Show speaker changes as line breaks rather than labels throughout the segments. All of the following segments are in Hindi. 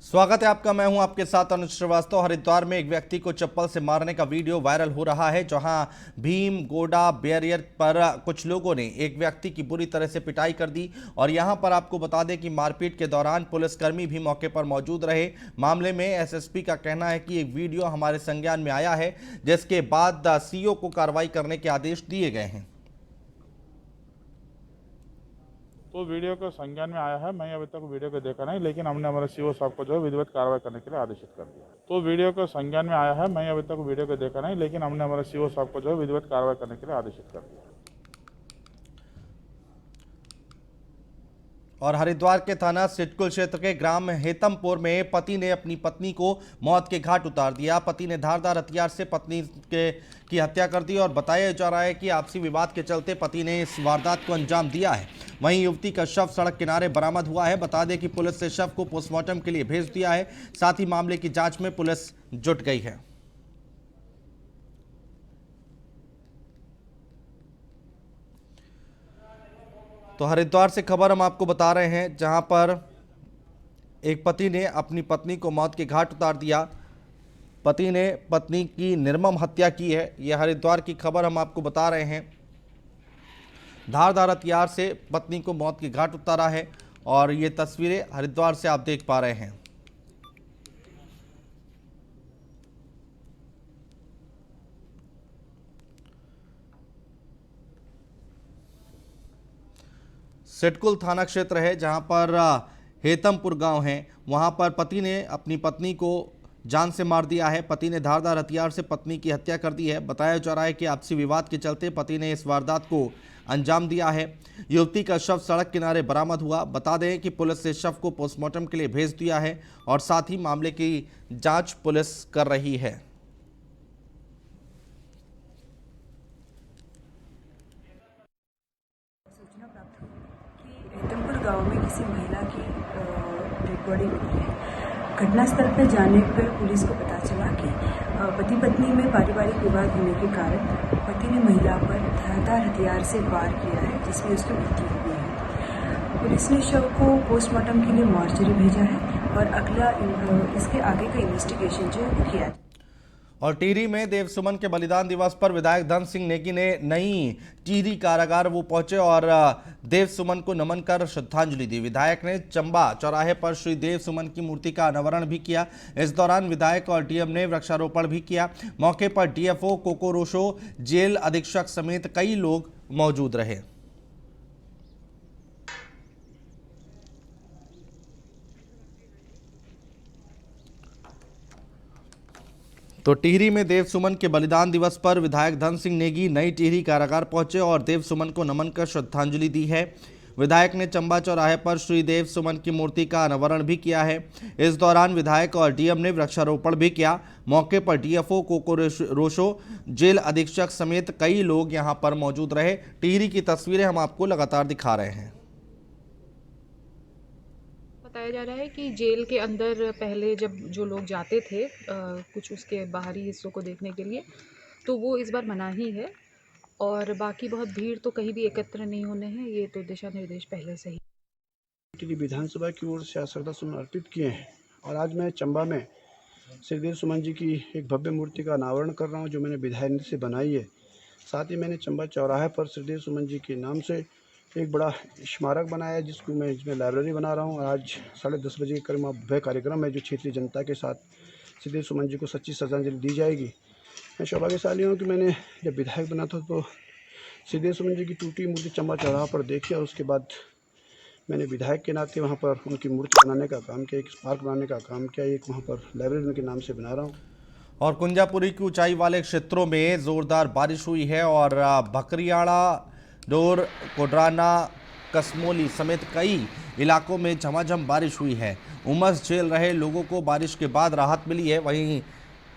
स्वागत है आपका। मैं हूं आपके साथ अनुज श्रीवास्तव। हरिद्वार में एक व्यक्ति को चप्पल से मारने का वीडियो वायरल हो रहा है, जहां भीम गोडा बैरियर पर कुछ लोगों ने एक व्यक्ति की बुरी तरह से पिटाई कर दी। और यहां पर आपको बता दें कि मारपीट के दौरान पुलिसकर्मी भी मौके पर मौजूद रहे। मामले में एसएसपी का कहना है कि एक वीडियो हमारे संज्ञान में आया है, जिसके बाद सीओ को कार्रवाई करने के आदेश दिए गए हैं।
तो वीडियो को संज्ञान में आया है। मैं अभी तक वीडियो को देखा नहीं, लेकिन हमने हमारे सीओ साहब को जो है विधिवत कार्रवाई करने के लिए आदेशित कर दिया। तो वीडियो को संज्ञान में आया है। मैं अभी तक वीडियो को देखा नहीं, लेकिन हमने हमारे सीओ साहब को जो है विधिवत कार्रवाई करने के लिए आदेशित कर दिया।
और हरिद्वार के थाना सिडकुल क्षेत्र के ग्राम हेतमपुर में पति ने अपनी पत्नी को मौत के घाट उतार दिया। पति ने धारदार हथियार से पत्नी की हत्या कर दी और बताया जा रहा है कि आपसी विवाद के चलते पति ने इस वारदात को अंजाम दिया है। वहीं युवती का शव सड़क किनारे बरामद हुआ है। बता दें कि पुलिस ने शव को पोस्टमार्टम के लिए भेज दिया है। साथ ही मामले की जांच में पुलिस जुट गई है। तो हरिद्वार से खबर हम आपको बता रहे हैं, जहां पर एक पति ने अपनी पत्नी को मौत के घाट उतार दिया। पति ने पत्नी की निर्मम हत्या की है। यह हरिद्वार की खबर हम आपको बता रहे हैं। धारदार हथियार से पत्नी को मौत के घाट उतारा है और ये तस्वीरें हरिद्वार से आप देख पा रहे हैं। सिडकुल थाना क्षेत्र है, जहां पर हेतमपुर गांव है। वहां पर पति ने अपनी पत्नी को जान से मार दिया है। पति ने धारदार हथियार से पत्नी की हत्या कर दी है। बताया जा रहा है कि आपसी विवाद के चलते पति ने इस वारदात को अंजाम दिया है। युवती का शव सड़क किनारे बरामद हुआ। बता दें कि पुलिस ने शव को पोस्टमार्टम के लिए भेज दिया है और साथ ही मामले की जांच पुलिस कर रही है।
सूचना प्राप्त हुई कि हेतमपुर गांव में किसी महिला की डेड बॉडी मिली है। घटनास्थल पर जाने पर पुलिस को पता चला कि पति पत्नी में पारिवारिक विवाद होने के कारण पति ने महिला पर धारदार हथियार से वार किया है, जिसमें उसकी मृत्यु हो गई है। पुलिस ने शव को पोस्टमार्टम के लिए मॉर्चरी भेजा है और अगला इसके आगे का इन्वेस्टिगेशन जो है वो किया।
और टिहरी में देव सुमन के बलिदान दिवस पर विधायक धन सिंह नेगी ने नई टिहरी कारागार वो पहुंचे और देव सुमन को नमन कर श्रद्धांजलि दी। विधायक ने चंबा चौराहे पर श्री देव सुमन की मूर्ति का अनावरण भी किया। इस दौरान विधायक और डीएम ने वृक्षारोपण भी किया। मौके पर डीएफओ कोको रोशो, जेल अधीक्षक समेत कई लोग मौजूद रहे। तो टिहरी में देव सुमन के बलिदान दिवस पर विधायक धन सिंह नेगी नई टिहरी कारागार पहुंचे और देव सुमन को नमन कर श्रद्धांजलि दी है। विधायक ने चंबा चौराहे पर श्री देव सुमन की मूर्ति का अनावरण भी किया है। इस दौरान विधायक और डीएम ने वृक्षारोपण भी किया। मौके पर डीएफओ कोको रोशो, जेल अधीक्षक समेत कई लोग यहां पर मौजूद रहे। टिहरी की तस्वीरें हम आपको लगातार दिखा रहे हैं।
बताया जा रहा है कि जेल के अंदर पहले जब जो लोग जाते थे कुछ उसके बाहरी हिस्सों को देखने के लिए, तो वो इस बार मना ही है और बाकी बहुत भीड़ तो कहीं भी एकत्र नहीं होने हैं। ये तो दिशा निर्देश पहले से ही
टिहरी विधानसभा की ओर से श्रद्धासुमन अर्पित किए हैं और आज मैं चंबा में श्री देव सुमन जी की एक भव्य मूर्ति का अनावरण कर रहा हूं, जो मैंने विधायक से बनाई है। साथ ही मैंने चंबा चौराहे पर श्री देव सुमन जी के नाम से एक बड़ा स्मारक बनाया है, जिसमें लाइब्रेरी बना रहा हूँ। आज 10:30 बजे के करीब भव्य कार्यक्रम है, जो क्षेत्रीय जनता के साथ श्री देव सुमन जी को सच्ची श्रद्धांजलि दी जाएगी। मैं सौभाग्यशाली हूँ कि मैंने जब विधायक बना था तो श्री देव सुमन जी की टूटी मूर्ति चंबा चौराहा पर देखी और उसके बाद मैंने विधायक के नाते वहाँ पर उनकी मूर्ति बनाने का काम किया, एक स्मारक बनाने का काम किया, एक वहाँ पर लाइब्रेरी उनके नाम से बना रहा हूँ।
और कुंजापुरी की ऊंचाई वाले क्षेत्रों में जोरदार बारिश हुई है और भकरियाड़ा, डोर, कोडराना, कसमोली समेत कई इलाकों में झमाझम बारिश हुई है। उमस झेल रहे लोगों को बारिश के बाद राहत मिली है। वहीं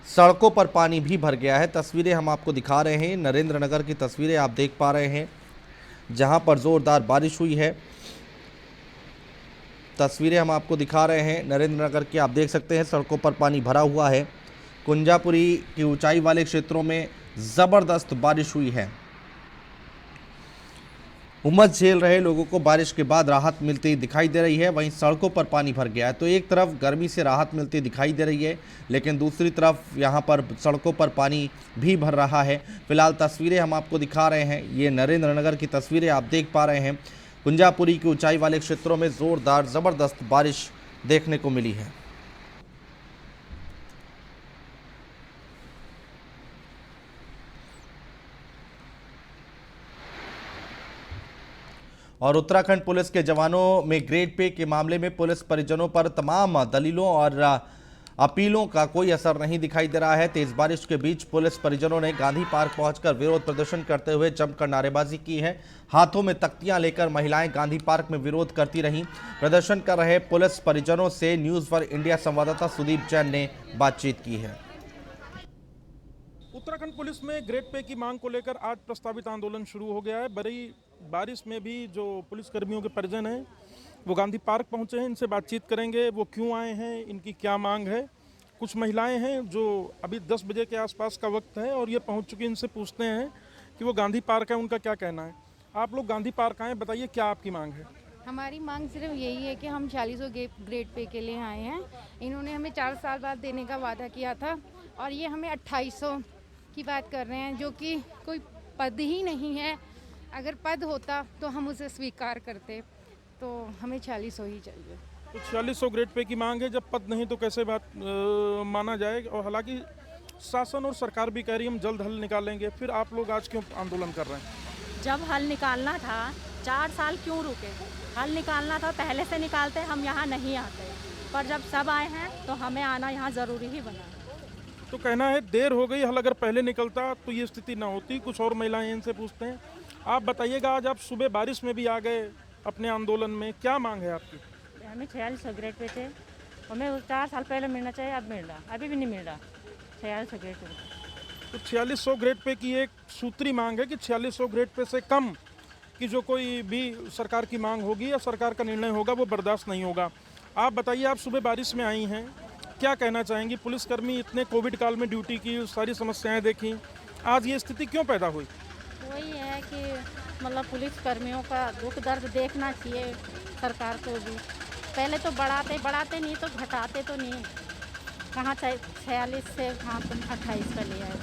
सड़कों पर पानी भी भर गया है। तस्वीरें हम आपको दिखा रहे हैं। नरेंद्र नगर की तस्वीरें आप देख पा रहे हैं, जहां पर जोरदार बारिश हुई है। तस्वीरें हम आपको दिखा रहे हैं नरेंद्र नगर की। आप देख सकते हैं सड़कों पर पानी भरा हुआ है। कुंजापुरी की ऊंचाई वाले क्षेत्रों में ज़बरदस्त बारिश हुई है। उमस झेल रहे लोगों को बारिश के बाद राहत मिलती दिखाई दे रही है। वहीं सड़कों पर पानी भर गया है, तो एक तरफ गर्मी से राहत मिलती दिखाई दे रही है, लेकिन दूसरी तरफ यहां पर सड़कों पर पानी भी भर रहा है। फिलहाल तस्वीरें हम आपको दिखा रहे हैं, ये नरेंद्र नगर की तस्वीरें आप देख पा रहे हैं। कुंजापुरी की ऊंचाई वाले क्षेत्रों में जोरदार ज़बरदस्त बारिश देखने को मिली है। और उत्तराखंड पुलिस के जवानों में ग्रेड पे के मामले में पुलिस परिजनों पर तमाम दलीलों और अपीलों का कोई असर नहीं दिखाई दे रहा है। तेज बारिश के बीच पुलिस परिजनों ने गांधी पार्क पहुंचकर विरोध प्रदर्शन करते हुए जमकर नारेबाजी की है। हाथों में तख्तियां लेकर महिलाएं गांधी पार्क में विरोध करती रहीं। प्रदर्शन कर रहे पुलिस परिजनों से न्यूज फॉर इंडिया संवाददाता सुदीप जैन ने बातचीत की है।
उत्तराखंड पुलिस में ग्रेड पे की मांग को लेकर आज प्रस्तावित आंदोलन शुरू हो गया है। बड़ी बारिश में भी जो पुलिस कर्मियों के परिजन हैं वो गांधी पार्क पहुंचे हैं, इनसे बातचीत करेंगे, वो क्यों आए हैं, इनकी क्या मांग है। कुछ महिलाएं हैं जो अभी 10 बजे के आसपास का वक्त है और ये पहुंच चुकी, इनसे पूछते हैं कि वो गांधी पार्क है, उनका क्या कहना है। आप लोग गांधी पार्क आए, बताइए क्या आपकी मांग है।
हमारी मांग सिर्फ यही है कि हम 4600 ग्रेड पे के लिए आए हैं। इन्होंने हमें 4 साल बाद देने का वादा किया था और ये हमें 2800 की बात कर रहे हैं, जो कि कोई पद ही नहीं है। अगर पद होता तो हम उसे स्वीकार करते, तो हमें 4600 ही चाहिए।
तो 4600 ग्रेड पे की मांग है, जब पद नहीं तो कैसे बात माना जाए। और हालांकि शासन और सरकार भी कह रही है हम जल्द हल निकालेंगे, फिर आप लोग आज क्यों आंदोलन कर रहे हैं।
जब हल निकालना था 4 साल क्यों रुके, हल निकालना था पहले से निकालते, हम यहाँ नहीं आते। पर जब सब आए हैं तो हमें आना यहाँ ज़रूरी ही बना।
तो कहना है देर हो गई, हल अगर पहले निकलता तो ये स्थिति ना होती। कुछ और महिलाएं इनसे पूछते हैं। आप बताइएगा, आज आप सुबह बारिश में भी आ गए अपने आंदोलन में, क्या मांग है आपकी।
हमें 4600 ग्रेड पे थे, हमें 4 साल पहले मिलना चाहिए, अब मिल रहा, अभी भी नहीं मिल रहा 4600 ग्रेड पे।
तो 4600 ग्रेड पे की एक सूत्री मांग है कि 4600 ग्रेड पे से कम की जो कोई भी सरकार की मांग होगी या सरकार का निर्णय होगा वो बर्दाश्त नहीं होगा। आप बताइए, आप सुबह बारिश में आई हैं, क्या कहना चाहेंगी। पुलिसकर्मी इतने कोविड काल में ड्यूटी की, सारी समस्याएं देखी, आज ये स्थिति क्यों पैदा हुई।
वही है कि मतलब पुलिस कर्मियों का दुख दर्द देखना चाहिए सरकार को भी। पहले तो बढ़ाते नहीं तो घटाते तो नहीं। कहाँ 46 से कहाँ तुम 28 का ले आए।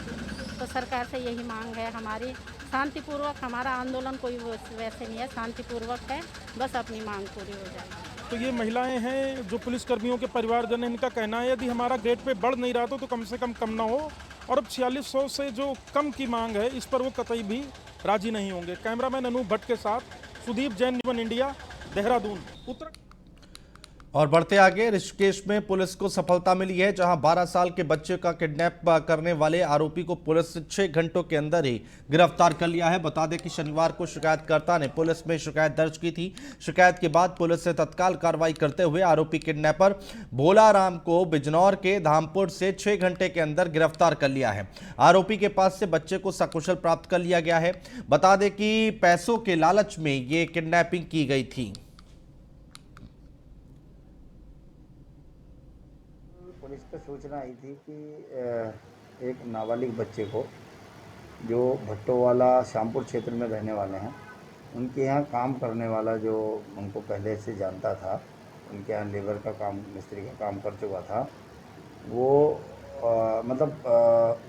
तो सरकार से यही मांग है हमारी, शांतिपूर्वक हमारा आंदोलन कोई वैसे नहीं है, शांतिपूर्वक है, बस अपनी मांग पूरी हो जाए।
तो ये महिलाएं हैं जो पुलिसकर्मियों के परिवारजन हैं, इनका कहना है यदि हमारा ग्रेड पे बढ़ नहीं रहा तो कम से कम ना हो, और अब 4600 से जो कम की मांग है इस पर वो कतई भी राजी नहीं होंगे। कैमरामैन अनूप भट्ट के साथ Sudeep Jain, news one India, Dehradun, Uttarakhand.
और बढ़ते आगे, ऋषिकेश में पुलिस को सफलता मिली है, जहां 12 साल के बच्चे का किडनैप करने वाले आरोपी को पुलिस 6 घंटों के अंदर ही गिरफ्तार कर लिया है। बता दें कि शनिवार को शिकायतकर्ता ने पुलिस में शिकायत दर्ज की थी। शिकायत के बाद पुलिस ने तत्काल कार्रवाई करते हुए आरोपी किडनैपर भोला राम को बिजनौर के धामपुर से 6 घंटे के अंदर गिरफ्तार कर लिया है। आरोपी के पास से बच्चे को सकुशल प्राप्त कर लिया गया है। बता दें कि पैसों के लालच में ये किडनैपिंग की गई थी।
पुलिस को सूचना आई थी कि एक नाबालिग बच्चे को, जो भट्टोवाला श्यामपुर क्षेत्र में रहने वाले हैं, उनके यहाँ काम करने वाला जो उनको पहले से जानता था, उनके यहाँ लेबर का काम, मिस्त्री का काम कर चुका था, वो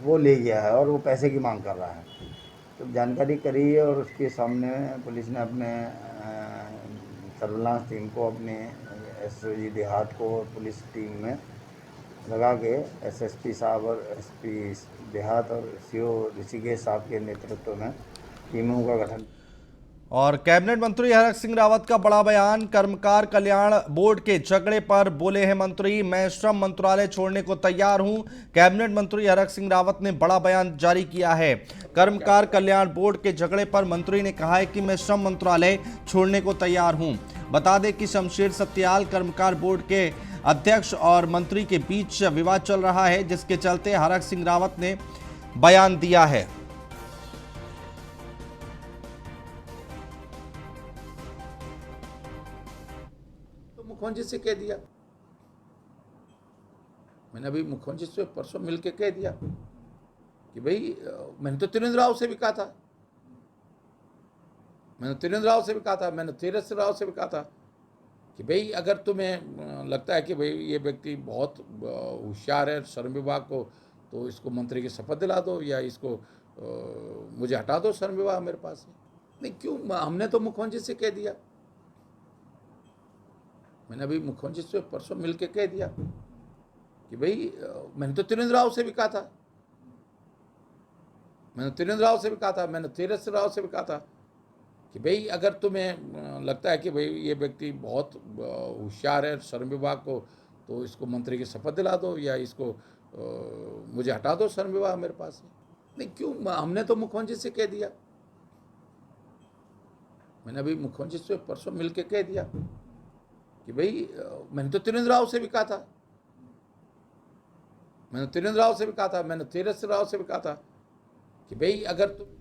वो ले गया है और वो पैसे की मांग कर रहा है। तो जानकारी करी और उसके सामने पुलिस ने अपने सर्विलांस टीम को, अपने एसओजी देहात को पुलिस टीम में लगा के एसएसपी साहब और एसपी देहात और सीओ ऋषिकेश साहब के नेतृत्व में टीमों का गठन।
और कैबिनेट मंत्री हरक सिंह रावत का बड़ा बयान। कर्मकार कल्याण बोर्ड के झगड़े पर बोले हैं मंत्री, मैं श्रम मंत्रालय छोड़ने को तैयार हूं। कैबिनेट मंत्री हरक सिंह रावत ने बड़ा बयान जारी किया है। कर्मकार कल्याण बोर्ड के झगड़े पर मंत्री ने कहा है कि मैं श्रम मंत्रालय छोड़ने को तैयार हूं। बता दें कि शमशेर सत्याल कर्मकार बोर्ड के अध्यक्ष और मंत्री के बीच विवाद चल रहा है, जिसके चलते हरक सिंह रावत ने बयान दिया है।
तो मुख्यमंत्री से कह दिया, मैंने अभी मुख्यमंत्री से परसों मिलकर कह दिया कि भाई, मैंने तो त्रिवेंद्र राव से भी कहा था, मैंने त्रिवेंद्र राव से भी कहा था, मैंने तीरथ राव से भी कहा था कि भाई अगर तुम्हें लगता है कि भाई ये व्यक्ति बहुत होशियार है श्रम विभाग को, तो इसको मंत्री की शपथ दिला दो या इसको मुझे हटा दो श्रम विभाग मेरे पास से। नहीं क्यों, हमने तो मुख्यमंत्री से कह दिया, मैंने अभी मुख्यमंत्री से परसों मिल के कह दिया कि भाई मैंने तो त्रिवेंद्र राव से भी कहा था, मैंने त्रिवेंद्र राव से भी कहा था, मैंने तीरथ राव से भी कहा था कि भाई अगर तुम्हें लगता है कि भाई ये व्यक्ति बहुत होशियार है श्रम विभाग को, तो इसको मंत्री की शपथ दिला दो या इसको मुझे हटा दो श्रम विभाग मेरे पास से। नहीं क्यों, हमने तो मुख्यमंत्री से कह दिया, मैंने अभी मुख्यमंत्री से परसों मिल के कह दिया कि भाई मैंने तो त्रिवेंद्र राव से भी कहा था, मैंने त्रिवेंद्र राव से भी कहा था, मैंने तीरथ राव से भी कहा था कि भाई अगर तुम।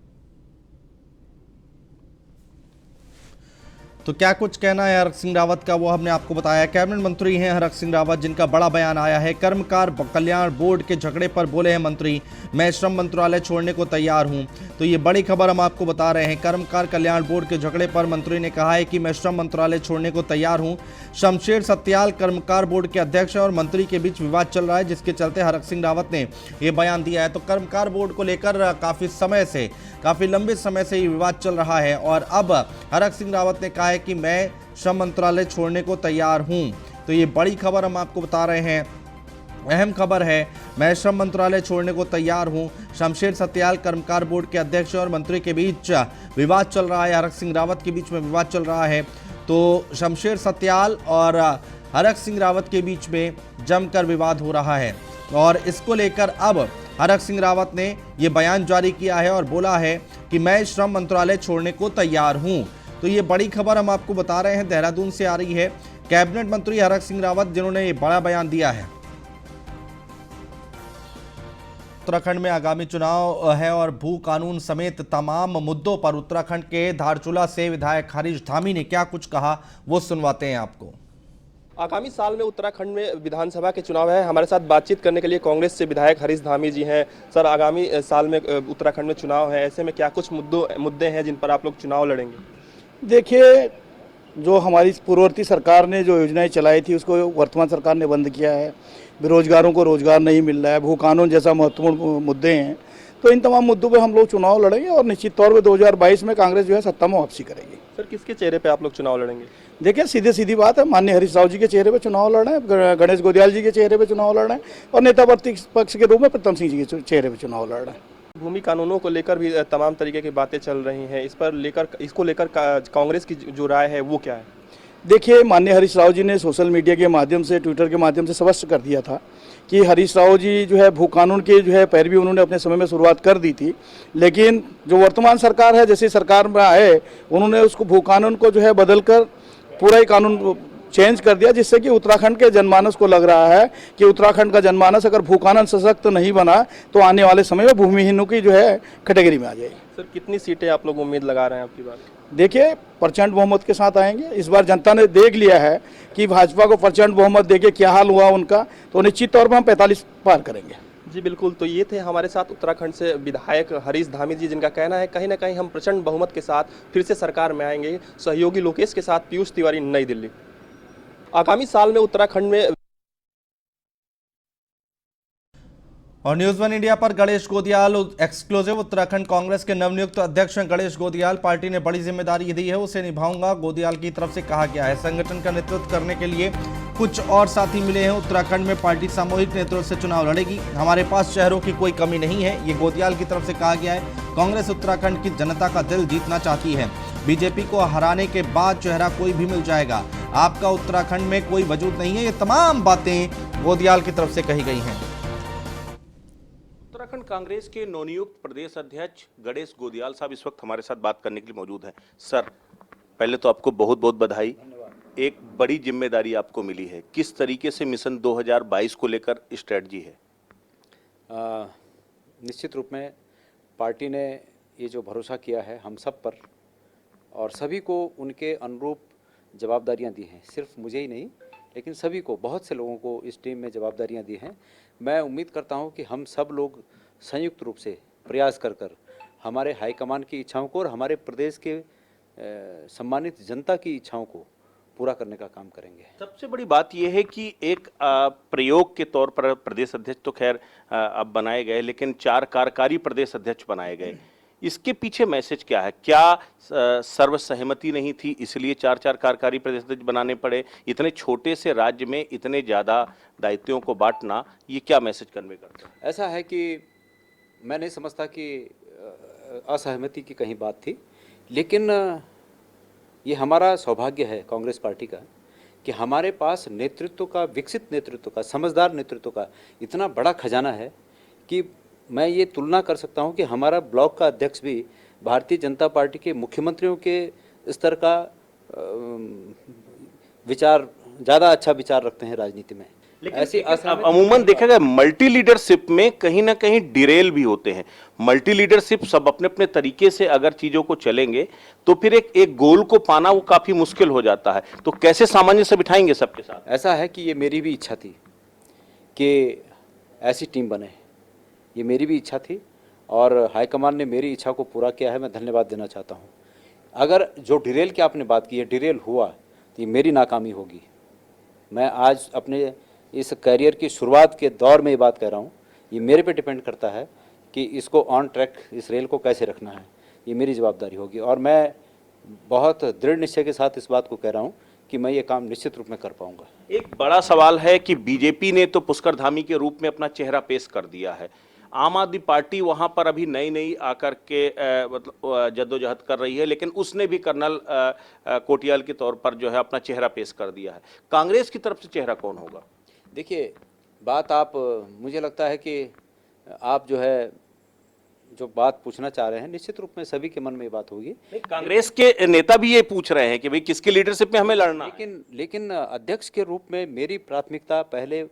तो क्या कुछ कहना है हरक सिंह रावत का, वो हमने आपको बताया। कैबिनेट मंत्री हैं हरक सिंह रावत, जिनका बड़ा बयान आया है। कर्मकार कल्याण बोर्ड के झगड़े पर बोले हैं मंत्री, मैं श्रम मंत्रालय छोड़ने को तैयार हूं। तो ये बड़ी खबर हम आपको बता रहे हैं। कर्मकार कल्याण बोर्ड के झगड़े पर मंत्री ने कहा है कि मैं श्रम मंत्रालय छोड़ने को तैयार हूं। शमशेर सत्याल कर्मकार बोर्ड के अध्यक्ष हैं और मंत्री के बीच विवाद चल रहा है, जिसके चलते हरक सिंह रावत ने ये बयान दिया है। तो कर्मकार बोर्ड को लेकर काफ़ी लंबे समय से ये विवाद चल रहा है और अब हरक सिंह रावत ने कहा है कि मैं श्रम मंत्रालय छोड़ने को तैयार हूं। तो ये बड़ी खबर हम आपको बता रहे हैं, अहम खबर है। मैं श्रम मंत्रालय छोड़ने को तैयार हूं। शमशेर सत्याल कर्मकार बोर्ड के अध्यक्ष और मंत्री के बीच विवाद चल रहा है, हरक सिंह रावत के बीच में विवाद चल रहा है। तो शमशेर सत्याल और हरक सिंह रावत के बीच में जमकर विवाद हो रहा है और इसको लेकर अब हरक सिंह रावत ने ये बयान जारी किया है और बोला है कि मैं श्रम मंत्रालय छोड़ने को तैयार हूं। तो ये बड़ी खबर हम आपको बता रहे हैं, देहरादून से आ रही है। कैबिनेट मंत्री हरक सिंह रावत जिन्होंने ये बड़ा बयान दिया है। उत्तराखंड में आगामी चुनाव है और भू कानून समेत तमाम मुद्दों पर उत्तराखंड के धारचूला से विधायक हरीश धामी ने क्या कुछ कहा, वो सुनवाते हैं आपको।
आगामी साल में उत्तराखंड में विधानसभा के चुनाव है। हमारे साथ बातचीत करने के लिए कांग्रेस से विधायक हरीश धामी जी हैं। सर, आगामी साल में उत्तराखंड में चुनाव है, ऐसे में क्या कुछ मुद्दे हैं जिन पर आप लोग चुनाव लड़ेंगे?
देखिए, जो हमारी पूर्ववर्ती सरकार ने जो योजनाएं चलाई थी उसको वर्तमान सरकार ने बंद किया है। बेरोजगारों को रोजगार नहीं मिल रहा है, भू कानून जैसा महत्वपूर्ण मुद्दे हैं। तो इन तमाम मुद्दों पर हम लोग चुनाव लड़ेंगे और निश्चित तौर पर 2022 में कांग्रेस जो है सत्ता में वापसी करेगी।
सर, किसके चेहरे पे आप लोग चुनाव लड़ेंगे?
देखिए, सीधी बात है, माननीय हरीश राव जी के चेहरे पे चुनाव लड़ रहे हैं, गणेश गोदियाल जी के चेहरे पे चुनाव लड़ रहे हैं और नेता प्रतिपक्ष के रूप में प्रीतम सिंह जी के चेहरे पे चुनाव लड़ रहे हैं।
भूमि कानूनों को लेकर भी तमाम तरीके की बातें चल रही हैं, इसको लेकर कांग्रेस की जो राय है वो क्या है?
देखिए, माननीय हरीश राव जी ने सोशल मीडिया के माध्यम से, ट्विटर के माध्यम से स्पष्ट कर दिया था कि हरीश राव जी जो है भू कानून के जो है पैरवी उन्होंने अपने समय में शुरुआत कर दी थी, लेकिन जो वर्तमान सरकार है, जैसे सरकार में आए, उन्होंने उसको भू कानून को जो है बदलकर पूरा ही कानून चेंज कर दिया, जिससे कि उत्तराखंड के जनमानस को लग रहा है कि उत्तराखंड का जनमानस अगर भू कानून सशक्त नहीं बना तो आने वाले समय में भूमिहीनों की जो है कैटेगरी में आ जाएगी।
सर, कितनी सीटें आप लोग उम्मीद लगा रहे हैं आपकी बार?
देखिए, प्रचंड बहुमत के साथ आएंगे। इस बार जनता ने देख लिया है कि भाजपा को प्रचंड बहुमत देके क्या हाल हुआ उनका, तो निश्चित तौर पर हम 45 पार करेंगे।
जी बिल्कुल। तो ये थे हमारे साथ उत्तराखंड से विधायक हरीश धामी जी, जिनका कहना है कहीं ना कहीं हम प्रचंड बहुमत के साथ फिर से सरकार में आएंगे। सहयोगी लोकेश के साथ पीयूष तिवारी, नई दिल्ली। आगामी साल में उत्तराखंड में
और न्यूज़ वन इंडिया पर गणेश गोदियाल एक्सक्लूसिव। उत्तराखंड कांग्रेस के नवनियुक्त अध्यक्ष हैं गणेश गोदियाल। पार्टी ने बड़ी जिम्मेदारी दी है, उसे निभाऊंगा, गोदियाल की तरफ से कहा गया है। संगठन का नेतृत्व करने के लिए कुछ और साथी मिले हैं। उत्तराखंड में पार्टी सामूहिक नेतृत्व से चुनाव लड़ेगी। हमारे पास चेहरों की कोई कमी नहीं है, ये गोदियाल की तरफ से कहा गया है। कांग्रेस उत्तराखंड की जनता का दिल जीतना चाहती है। बीजेपी को हराने के बाद चेहरा कोई भी मिल जाएगा। आपका उत्तराखंड में कोई वजूद नहीं है। ये तमाम बातें गोदियाल की तरफ से कही गई हैं।
उत्तराखंड कांग्रेस के नवनियुक्त प्रदेश अध्यक्ष गणेश गोदियाल साहब इस वक्त हमारे साथ बात करने के लिए मौजूद हैं। सर, पहले तो आपको बहुत बहुत बधाई। एक बड़ी जिम्मेदारी आपको मिली है, किस तरीके से मिशन 2022 को लेकर स्ट्रेटजी है?
निश्चित रूप में पार्टी ने ये जो भरोसा किया है हम सब पर, और सभी को उनके अनुरूप जवाबदारियां दी हैं। सिर्फ मुझे ही नहीं, लेकिन सभी को, बहुत से लोगों को इस टीम में जवाबदारियां दी हैं। मैं उम्मीद करता हूं कि हम सब लोग संयुक्त रूप से प्रयास कर हमारे हाईकमान की इच्छाओं को और हमारे प्रदेश के सम्मानित जनता की इच्छाओं को पूरा करने का काम करेंगे।
सबसे बड़ी बात यह है कि एक प्रयोग के तौर पर प्रदेश अध्यक्ष तो खैर अब बनाए गए, लेकिन 4 कार्यकारी प्रदेश अध्यक्ष बनाए गए। इसके पीछे मैसेज क्या है? क्या सर्वसहमति नहीं थी इसलिए 4 कार्यकारी प्रदेश अध्यक्ष बनाने पड़े? इतने छोटे से राज्य में इतने ज़्यादा दायित्वों को बांटना, ये क्या मैसेज कन्वे करता है?
ऐसा है कि मैं नहीं समझता कि असहमति की कहीं बात थी, लेकिन ये हमारा सौभाग्य है कांग्रेस पार्टी का कि हमारे पास नेतृत्व का, विकसित नेतृत्व का, समझदार नेतृत्व का इतना बड़ा खजाना है कि मैं ये तुलना कर सकता हूँ कि हमारा ब्लॉक का अध्यक्ष भी भारतीय जनता पार्टी के मुख्यमंत्रियों के स्तर का विचार, ज़्यादा अच्छा विचार रखते हैं राजनीति में।
लेकिन अमूमन देखा गया मल्टी लीडरशिप में कहीं ना कहीं डिरेल भी होते हैं। मल्टी लीडरशिप सब अपने अपने तरीके से अगर चीजों को चलेंगे तो फिर एक गोल को पाना वो काफी मुश्किल हो जाता है। तो कैसे सामंजस्य बिठाएंगे सबके साथ?
ऐसा है कि ये मेरी भी इच्छा थी कि ऐसी टीम बने, ये मेरी भी इच्छा थी और हाईकमान ने मेरी इच्छा को पूरा किया है। मैं धन्यवाद देना चाहता हूँ। अगर जो डिरेल की आपने बात की है, डिरेल हुआ तो ये मेरी नाकामी होगी। मैं आज अपने इस करियर की शुरुआत के दौर में ये बात कह रहा हूँ, ये मेरे पे डिपेंड करता है कि इसको ऑन ट्रैक, इस रेल को कैसे रखना है, ये मेरी जवाबदारी होगी। और मैं बहुत दृढ़ निश्चय के साथ इस बात को कह रहा हूँ कि मैं ये काम निश्चित रूप में कर पाऊंगा।
एक बड़ा सवाल है कि बीजेपी ने तो पुष्कर धामी के रूप में अपना चेहरा पेश कर दिया है। आम आदमी पार्टी वहां पर अभी नई आकर के मतलब जद्दोजहद कर रही है, लेकिन उसने भी कर्नल कोटियाल के तौर पर जो है अपना चेहरा पेश कर दिया है। कांग्रेस की तरफ से चेहरा कौन होगा?
देखिए, बात आप, मुझे लगता है कि आप जो बात पूछना चाह रहे हैं, निश्चित रूप में सभी के मन में ये बात होगी।
कांग्रेस के नेता भी ये पूछ रहे हैं कि भाई किसकी लीडरशिप में हमें लड़ना है।
लेकिन अध्यक्ष के रूप में मेरी प्राथमिकता पहले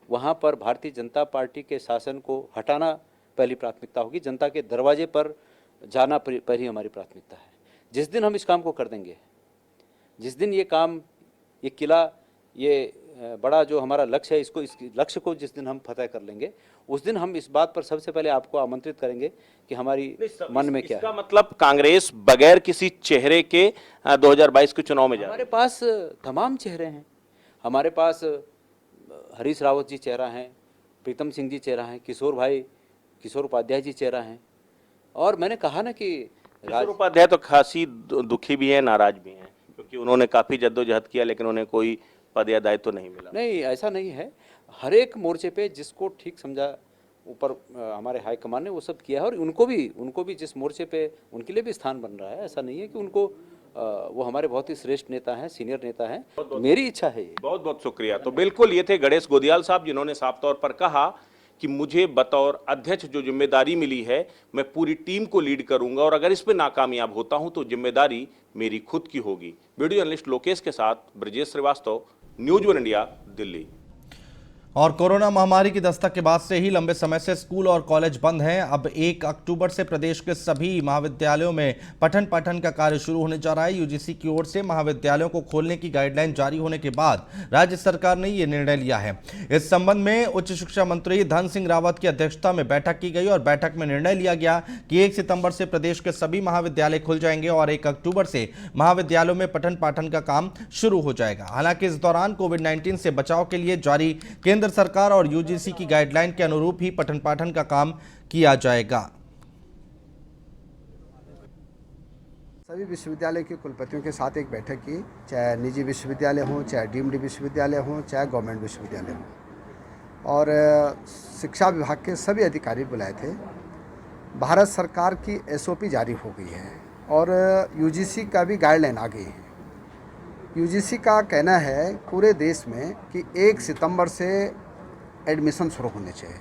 वहाँ पर भारतीय जनता पार्टी के शासन को हटाना पहली प्राथमिकता होगी। जनता के दरवाजे पर जाना पहली हमारी प्राथमिकता है। जिस दिन हम इस काम को कर देंगे, जिस दिन ये काम, ये किला, ये बड़ा जो हमारा लक्ष्य है, इस लक्ष्य को जिस दिन हम फतह कर लेंगे, उस दिन हम इस बात पर सबसे पहले आपको आमंत्रित करेंगे कि हमारी मन में क्या है।
इसका मतलब कांग्रेस बगैर किसी चेहरे के 2022 के चुनाव में जा रही है।
हमारे पास तमाम चेहरे हैं। हमारे पास हरीश रावत जी चेहरा हैं, प्रीतम सिंह जी चेहरा हैं, किशोर उपाध्याय जी चेहरा हैं। और मैंने कहा ना कि
किशोर उपाध्याय तो खासी दुखी भी है, नाराज भी हैं, क्योंकि उन्होंने काफी जद्दोजहद किया लेकिन उन्हें कोई पद या दायित्व नहीं मिला।
नहीं, ऐसा नहीं है। हर एक मोर्चे पे जिसको ठीक समझा ऊपर हमारे हाईकमान ने वो सब किया है, और उनको भी जिस मोर्चे पे उनके लिए भी स्थान बन रहा है। ऐसा नहीं है कि उनको वो हमारे बहुत ही श्रेष्ठ नेता हैं, सीनियर नेता हैं। मेरी इच्छा है ये।
बहुत बहुत शुक्रिया। तो बिल्कुल ये थे गणेश गोदियाल साहब, जिन्होंने साफ तौर पर कहा कि मुझे बतौर अध्यक्ष जो जिम्मेदारी मिली है, मैं पूरी टीम को लीड करूंगा और अगर इस पे नाकामयाब होता हूं तो जिम्मेदारी मेरी खुद की होगी। वीडियो जर्नलिस्ट लोकेश के साथ ब्रजेश श्रीवास्तव, न्यूज़ 1 इंडिया, दिल्ली।
और कोरोना महामारी की दस्तक के बाद से ही लंबे समय से स्कूल और कॉलेज बंद हैं। अब 1 अक्टूबर से प्रदेश के सभी महाविद्यालयों में पठन पाठन का कार्य शुरू होने जा रहा है। यूजीसी की ओर से महाविद्यालयों को खोलने की गाइडलाइन जारी होने के बाद राज्य सरकार ने ये निर्णय लिया है। इस संबंध में उच्च शिक्षा मंत्री धन सिंह रावत की अध्यक्षता में बैठक की गई और बैठक में निर्णय लिया गया कि 1 सितंबर से प्रदेश के सभी महाविद्यालय खुल जाएंगे और 1 अक्टूबर से महाविद्यालयों में पठन पाठन का काम शुरू हो जाएगा। हालांकि इस दौरान कोविड-19 से बचाव के लिए जारी केंद्र सरकार और यूजीसी की गाइडलाइन के अनुरूप ही पठन पाठन का काम किया जाएगा।
सभी विश्वविद्यालय के कुलपतियों के साथ एक बैठक की, चाहे निजी विश्वविद्यालय हों, चाहे डीम्ड विश्वविद्यालय हों, चाहे गवर्नमेंट विश्वविद्यालय हों, और शिक्षा विभाग के सभी अधिकारी बुलाए थे। भारत सरकार की एसओपी जारी हो गई है और यूजीसी का भी गाइडलाइन आ गई है। यूजीसी का कहना है पूरे देश में कि 1 सितंबर से एडमिशन शुरू होने चाहिए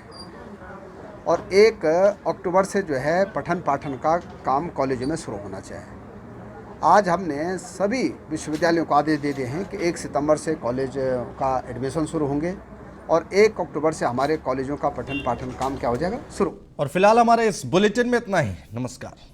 और 1 अक्टूबर से जो है पठन पाठन का काम कॉलेजों में शुरू होना चाहिए। आज हमने सभी विश्वविद्यालयों को आदेश दे दिए हैं कि 1 सितंबर से कॉलेज का एडमिशन शुरू होंगे और 1 अक्टूबर से हमारे कॉलेजों का पठन पाठन काम क्या हो जाएगा शुरू।
और फिलहाल हमारे इस बुलेटिन में इतना ही। नमस्कार।